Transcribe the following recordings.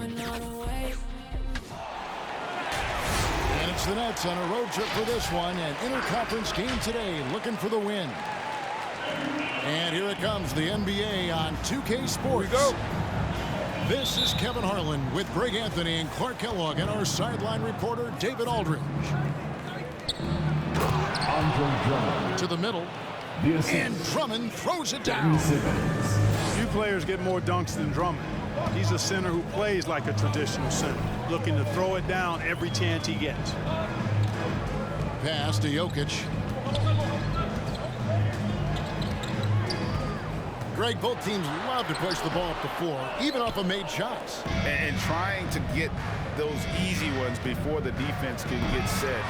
And it's the Nets on a road trip for this one. An interconference game today, looking for the win. And here it comes, the NBA on 2K Sports. Here we go. This is Kevin Harlan with Greg Anthony and Clark Kellogg and our sideline reporter, David Aldridge. To the middle. And Drummond throws it down. Few players get more dunks than Drummond. He's a center who plays like a traditional center, looking to throw it down every chance he gets. Pass to Jokic. Greg, both teams love to push the ball up the floor, even off of made shots. And trying to get those easy ones before the defense can get set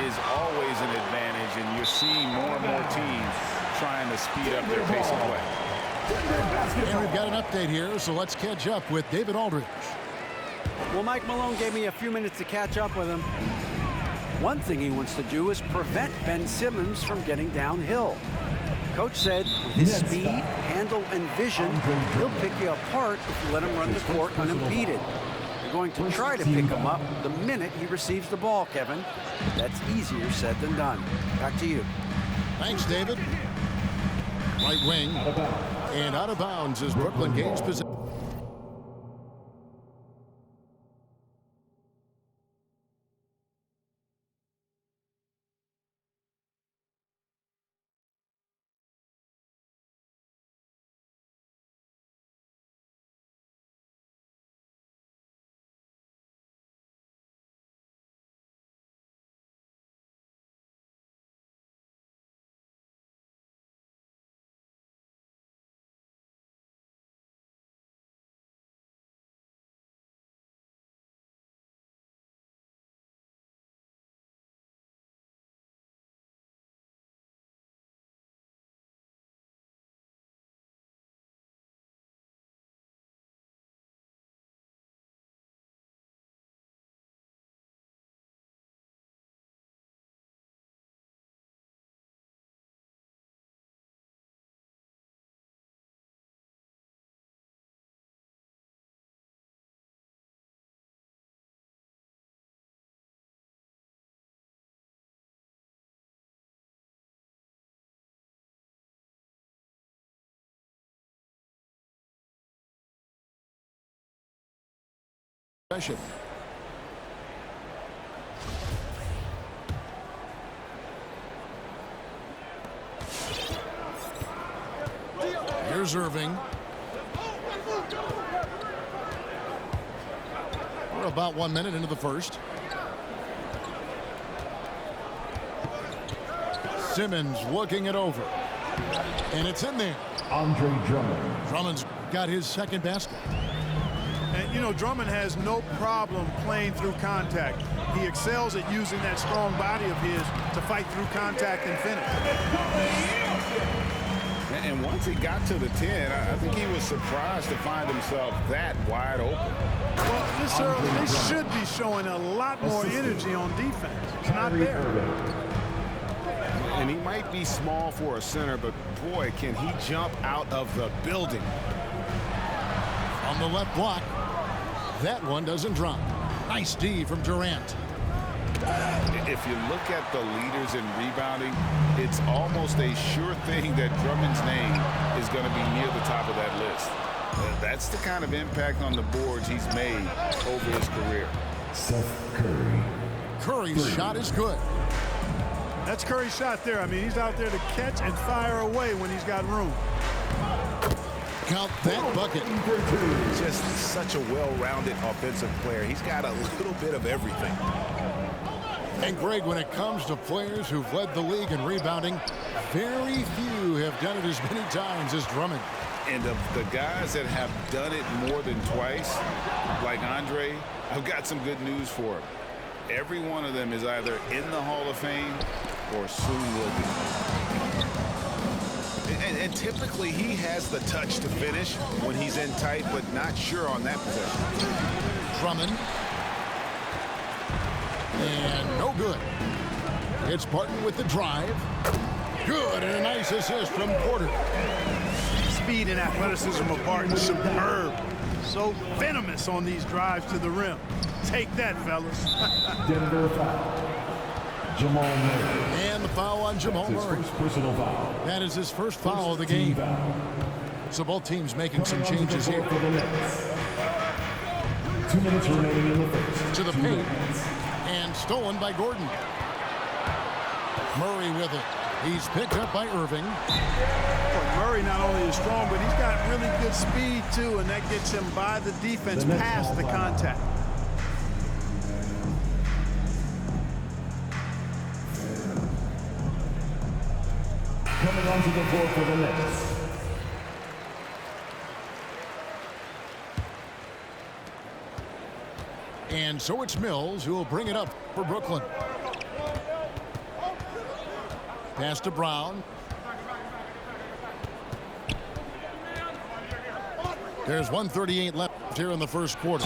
is always an advantage, and you're seeing more and more teams trying to speed up their pace of play. And we've got an update here, so let's catch up with David Aldridge. Well, Mike Malone gave me a few minutes to catch up with him. One thing he wants to do is prevent Ben Simmons from getting downhill. Coach said with his speed, handle, and vision, he'll pick you apart if you let him run the court unimpeded. You're going to try to pick him up the minute he receives the ball, Kevin. That's easier said than done. Back to you. Thanks, David. Right wing. And out of bounds as Brooklyn gains possession. Here's Irving. We're about 1 minute into the first. Simmons looking it over. And it's in there. Andre Drummond. Drummond's got his second basket. And, you know, Drummond has no problem playing through contact. He excels at using that strong body of his to fight through contact and finish. And once he got to the 10, I think he was surprised to find himself that wide open. Well, this early, they should be showing a lot more energy on defense. It's not there. And he might be small for a center, but boy, can he jump out of the building. On the left block. That one doesn't drop. Nice D from Durant. If you look at the leaders in rebounding, it's almost a sure thing that Drummond's name is going to be near the top of that list. That's the kind of impact on the boards he's made over his career. Seth Curry. Curry's shot is good. That's Curry's shot there. I mean, he's out there to catch and fire away when he's got room. Count that bucket. Just such a well-rounded offensive player. He's got a little bit of everything. And Greg, when it comes to players who've led the league in rebounding, very few have done it as many times as Drummond. And of the guys that have done it more than twice, like Andre, I've got some good news for him. Every one of them is either in the Hall of Fame or soon will be. And typically he has the touch to finish when he's in tight, but not sure on that possession. Drummond. And no good. It's Barton with the drive. Good, and a nice assist from Porter. Speed and athleticism of Barton, superb. So venomous on these drives to the rim. Take that, fellas. Denver foul. Jamal Murray. And the foul on Jamal His Murray. first personal foul. That is his first foul of the Team game. foul. So both teams making some Coming onto changes the here. floor for the Nets. 2 minutes remaining in the first. To the 2 paint. minutes. And stolen by Gordon. Murray with it. He's picked up by Irving. Well, Murray not only is strong, but he's got really good speed, too, and that gets him by the defense The next past the ball foul. contact. Coming onto the floor for the Nets. And so it's Mills who will bring it up for Brooklyn. Pass to Brown. There's 1:38 left here in the first quarter.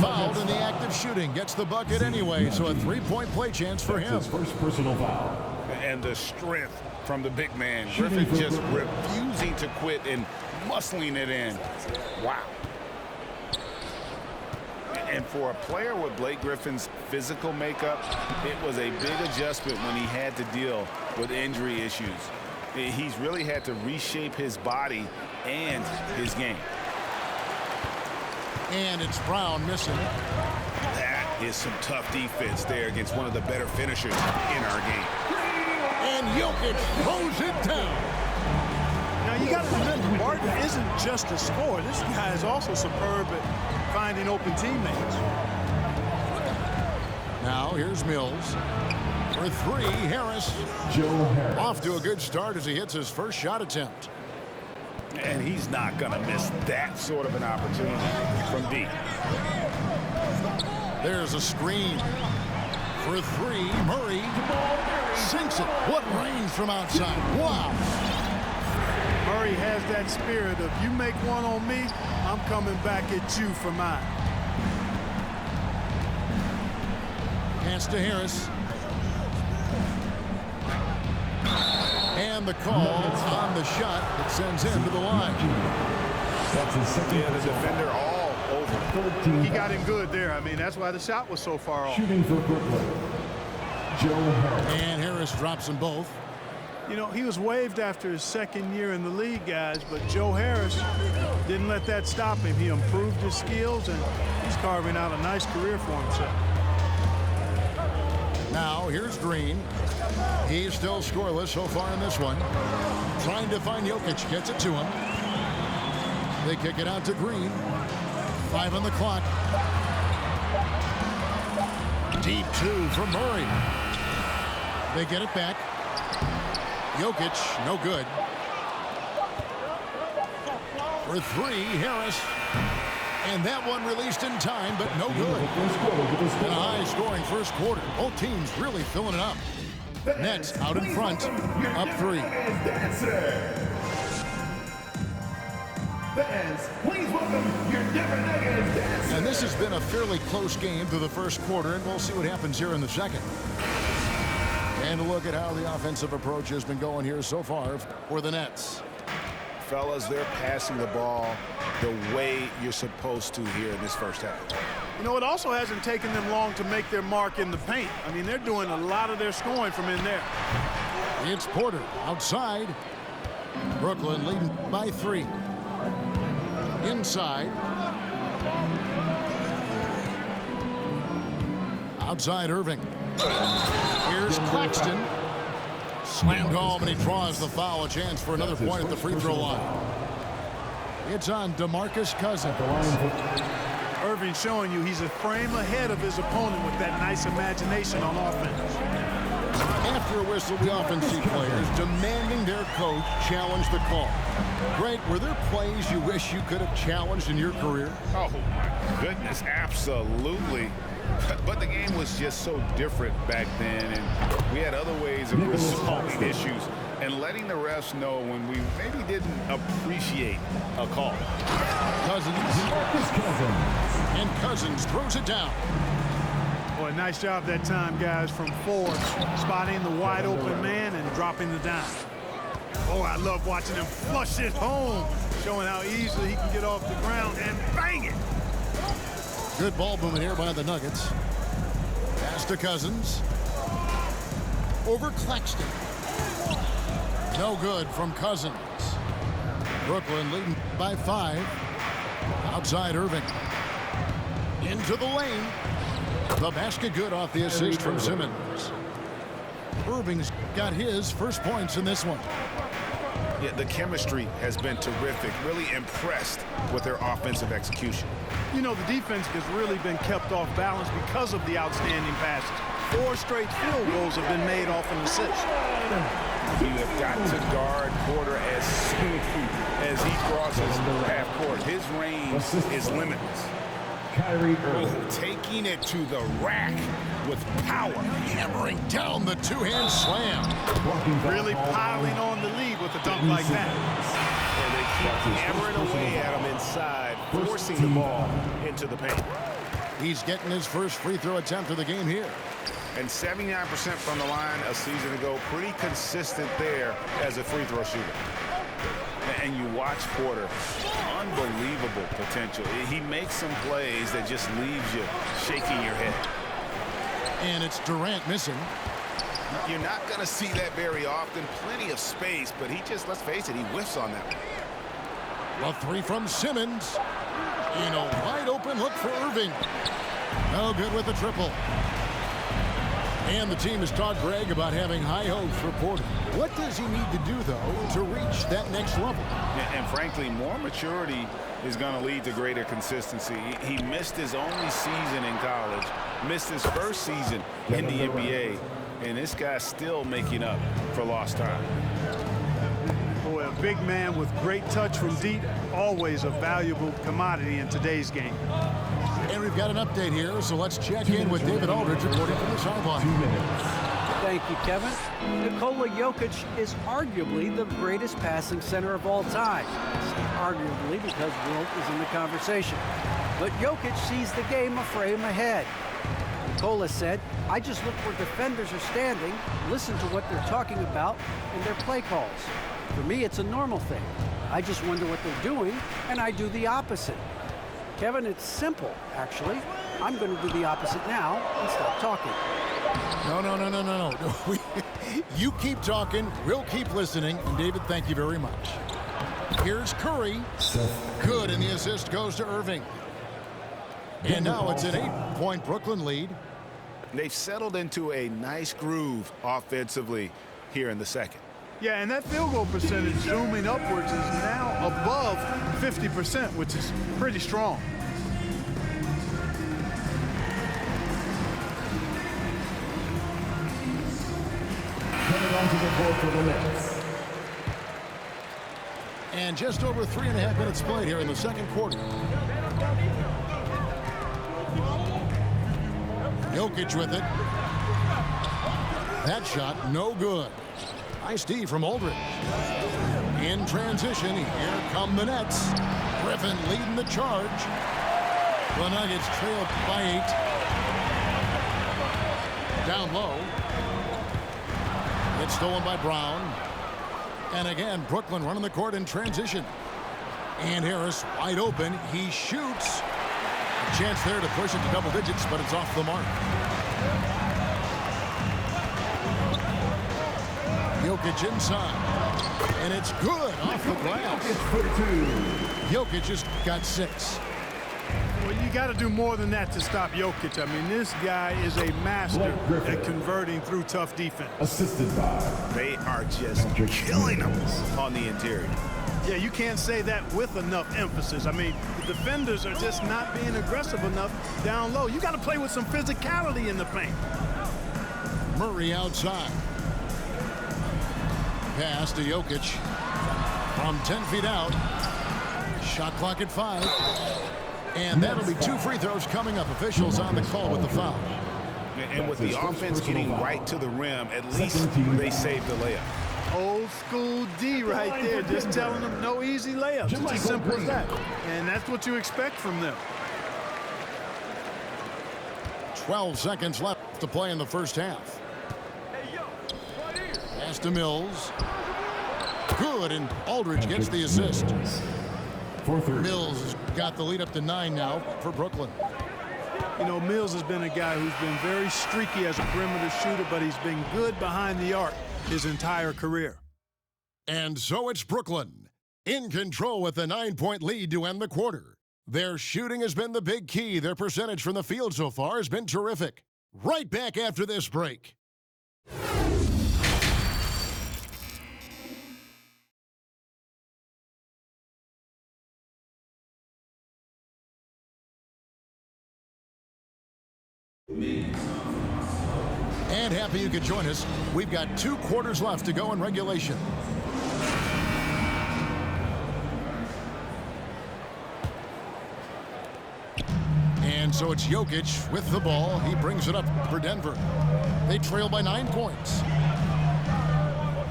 Fouled in the act of shooting. Gets the bucket anyway, so a three-point play chance for him. His first personal foul. And the strength from the big man. Shooting Griffin for just Brooklyn. refusing to quit and muscling it in. Wow. And for a player with Blake Griffin's physical makeup, it was a big adjustment when he had to deal with injury issues. He's really had to reshape his body and his game. And it's Brown missing. That is some tough defense there against one of the better finishers in our game. And Jokic throws it down. Now, you got to remember, Martin isn't just a scorer. This guy is also superb at finding open teammates. Now here's Mills. For three, Harris. Joe Harris. Off to a good start as he hits his first shot attempt. And he's not going to miss that sort of an opportunity from deep. There's a screen. For three, Murray sinks it. What range from outside. Wow. Murray has that spirit of, you make one on me, I'm coming back at you for mine. Pass to Harris. And the call on the shot that sends him to the line. That's his second Yeah, the personal defender all over. foul. 13 He got him good there. I mean, that's why the shot was so far off. Shooting for Brooklyn. Joe Harris. And Harris drops them both. You know, he was waived after his second year in the league, guys, but Joe Harris didn't let that stop him. He improved his skills, and he's carving out a nice career for himself. Now here's Green. He's still scoreless so far in this one. Trying to find Jokic. Gets it to him. They kick it out to Green. 5 on the clock. Deep two from Murray. They get it back. Jokic, no good. For three, Harris. And that one released in time, but no good. First quarter with the And a score. high-scoring first quarter. Both teams really filling it up. Nets out in front, up 3. Fans, please welcome your Denver Nuggets dancers. And this has been a fairly close game through the first quarter, and we'll see what happens here in the second. And a look at how the offensive approach has been going here so far for the Nets. Fellas, they're passing the ball the way you're supposed to here in this first half. You know, it also hasn't taken them long to make their mark in the paint. I mean, they're doing a lot of their scoring from in there. It's Porter outside. Brooklyn leading by 3. Inside. Outside Irving. Here's Claxton. Slammed home, and he draws the foul. A chance for another point at the free throw line. It's on DeMarcus Cousins. The line for Irving showing you he's a frame ahead of his opponent with that nice imagination on offense. After a whistle, the offensive players demanding their coach challenge the call. Greg, were there plays you wish you could have challenged in your career? Oh, my goodness, absolutely. But the game was just so different back then, and we had other ways of resolving issues and letting the refs know when we maybe didn't appreciate a call. Cousins. And Cousins throws it down. Boy, nice job that time, guys, from 4, spotting the wide open man and dropping the dime. Oh, I love watching him flush it home, showing how easily he can get off the ground and bang it. Good ball movement here by the Nuggets. Pass to Cousins. Over Claxton. No good from Cousins. Brooklyn leading by 5. Outside Irving. Into the lane. The basket good off the assist from Simmons. Irving's got his first points in this one. Yeah, the chemistry has been terrific. Really impressed with their offensive execution. You know, the defense has really been kept off balance because of the outstanding passes. 4 straight field goals have been made off an assist. You have got to guard Porter as soon as he crosses half court. His range is limitless. Kyrie Irving. Oh, taking it to the rack with power. Hammering down the two-hand slam. Really piling on the lead with a dunk like that. And they keep hammering away at him inside, forcing the ball into the paint. He's getting his first free throw attempt of the game here. And 79% from the line a season ago. Pretty consistent there as a free throw shooter. And you watch Porter, unbelievable potential. He makes some plays that just leaves you shaking your head. And it's Durant missing. You're not going to see that very often. Plenty of space, but he just, let's face it, he whiffs on that one. A 3 from Simmons. In a wide open look for Irving. No good with the triple. And the team has taught Greg about having high hopes for Porter. What does he need to do, though, to reach that next level? And frankly, more maturity is going to lead to greater consistency. He missed his only season in college, missed his first season in the NBA, and this guy's still making up for lost time. Boy, a big man with great touch from deep, always a valuable commodity in today's game. And we've got an update here, so let's check in with David Aldridge reporting from the sideline. 2 minutes. Thank you, Kevin. Nikola Jokic is arguably the greatest passing center of all time. Arguably because Wilt is in the conversation. But Jokic sees the game a frame ahead. Nikola said, I just look where defenders are standing, listen to what they're talking about, and their play calls. For me, it's a normal thing. I just wonder what they're doing, and I do the opposite. Kevin, it's simple, actually. I'm going to do the opposite now and stop talking. No. You keep talking, we'll keep listening, and David, thank you very much. Here's Curry. Good, and the assist goes to Irving. And now it's an 8-point Brooklyn lead. They've settled into a nice groove offensively here in the second. Yeah, and that field goal percentage zooming upwards is now above 50%, which is pretty strong. Coming onto the court for the Nets. And just over 3.5 minutes played here in the second quarter. Jokic with it. That shot, no good. Nice D from Aldridge. In transition, here come the Nets. Griffin leading the charge. The Nuggets trail by 8. Down low. It's stolen by Brown. And again, Brooklyn running the court in transition. And Harris wide open. He shoots. A chance there to push it to double digits, but it's off the mark. Jokic inside. And it's good off the glass. Jokic just got 6. Well, you got to do more than that to stop Jokic. I mean, this guy is a master at converting through tough defense. Assisted by. They are just killing them on the interior. Yeah, you can't say that with enough emphasis. I mean, the defenders are just not being aggressive enough down low. You got to play with some physicality in the paint. Murray outside. Pass to Jokic from 10 feet out. Shot clock at 5. And that'll be 2 free throws coming up. Officials on the call with the foul. And with the offense getting right to the rim, at least they saved the layup. Old school D right there, just telling them no easy layups. It's as simple as that. And that's what you expect from them. 12 seconds left to play in the first half. Pass to Mills. good, and Aldridge gets the assist. 4-3. Mills has got the lead up to 9 now for Brooklyn. You know, Mills has been a guy who's been very streaky as a perimeter shooter, but he's been good behind the arc his entire career. And so it's Brooklyn in control with a 9-point lead to end the quarter. Their shooting has been the big key. Their percentage from the field so far has been terrific. Right back after this break. And happy you could join us. We've got 2 quarters left to go in regulation. And so it's Jokic with the ball. He brings it up for Denver. They trail by 9 points.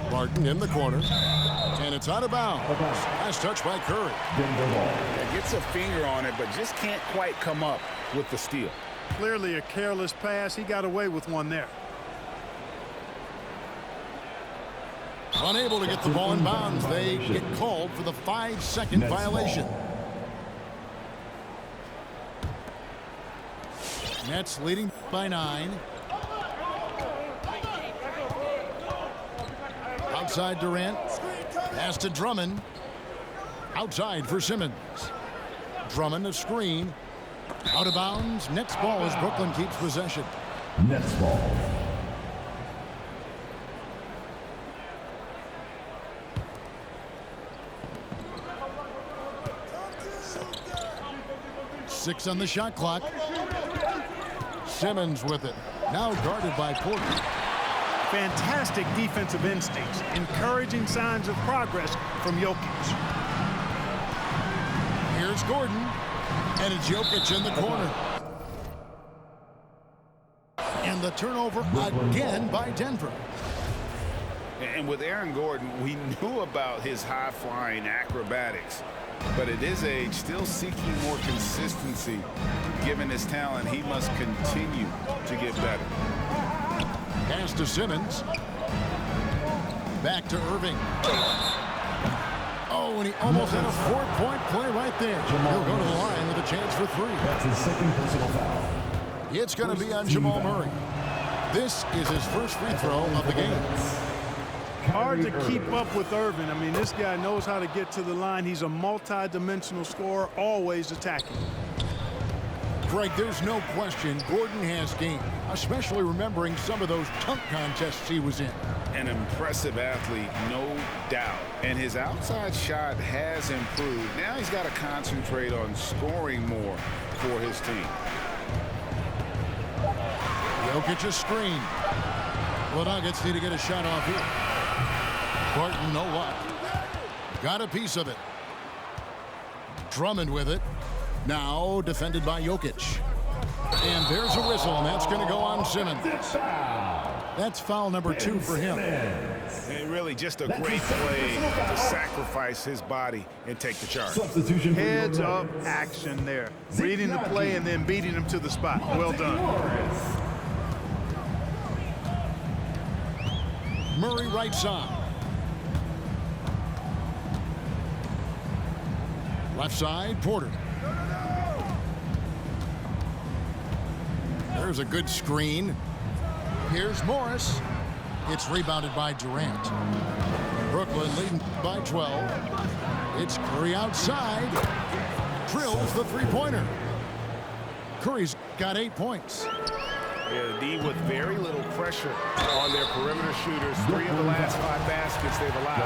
Barton in the corner. And it's out of bounds. Nice touch by Curry. Yeah, gets a finger on it, but just can't quite come up with the steal. Clearly a careless pass. He got away with one there. Unable to get the ball in bounds. They get called for the 5-second violation. Nets leading by 9. Outside Durant. Pass to Drummond. Outside for Simmons. Drummond a screen. Out of bounds. Nets ball as Brooklyn keeps possession. Nets ball. Six on the shot clock. Simmons with it. Now guarded by Porter. Fantastic defensive instincts. Encouraging signs of progress from Jokic. Here's Gordon. And it's Jokic in the corner. And the turnover again by Denver. And with Aaron Gordon, we knew about his high-flying acrobatics. But at his age, still seeking more consistency. Given his talent, he must continue to get better. Pass to Simmons. Back to Irving. Oh, and he almost had a 4-point play right there. He'll go to the line with a chance for 3. That's his second personal foul. It's going to be on Jamal Murray. This is his first free throw of the game. Hard to keep up with Irving. I mean, this guy knows how to get to the line. He's a multi-dimensional scorer, always attacking. Greg, there's no question Gordon has game, especially remembering some of those dunk contests he was in. An impressive athlete, no doubt. And his outside shot has improved. Now he's got to concentrate on scoring more for his team. Jokic's screen. The Nuggets need to get a shot off here. Barton, no luck. Got a piece of it. Drummond with it. Now defended by Jokic. And there's a whistle, and that's going to go on Simmons. That's foul number 2 for him. And really just a great play to sacrifice his body and take the charge. Substitution. Heads up action there. Reading the play and then beating him to the spot. Well done. Murray right side. Left side, Porter. There's a good screen. Here's Morris. It's rebounded by Durant. Brooklyn leading by 12. It's Curry outside. Drills the three-pointer. Curry's got 8 points. Yeah, the D with very little pressure on their perimeter shooters. 3 of the last 5 baskets they've allowed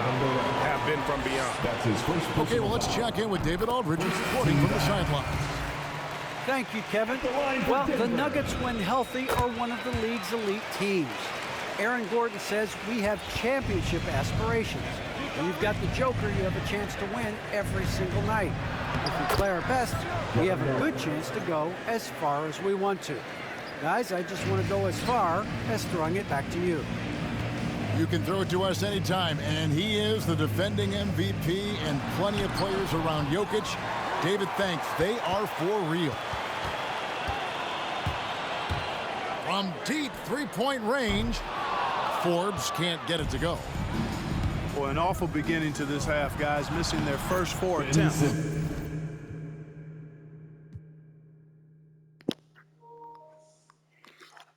have been from beyond. That's his first. Okay, well, let's check in with David Aldridge, reporting from the sideline. Thank you, Kevin. Well, the Nuggets, when healthy, are one of the league's elite teams. Aaron Gordon says we have championship aspirations. When you've got the Joker, you have a chance to win every single night. If we play our best, we have a good chance to go as far as we want to. Guys, I just want to go as far as throwing it back to you. You can throw it to us anytime, and he is the defending MVP and plenty of players around Jokic. David, thanks. They are for real. From deep three-point range, Forbes can't get it to go. Boy, an awful beginning to this half, guys, missing their first 4 attempts.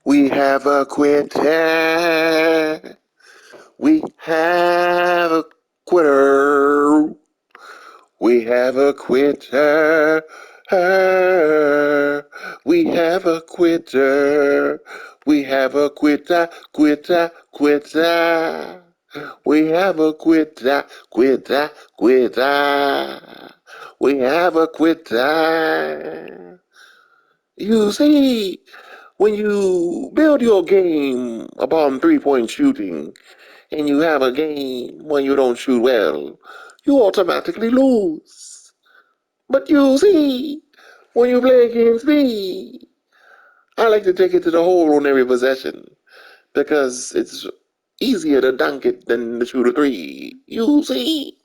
We have a quitter. We have a quitter. We have a quitter. We have a quitter. We have a quitter, quitter, quitter. We have a quitter, quitter, quitter. We have a quitter. You see, when you build your game upon three-point shooting, and you have a game when you don't shoot well, you automatically lose. But you see, when you play against me, I like to take it to the hole on every possession because it's easier to dunk it than to shoot a three. You see?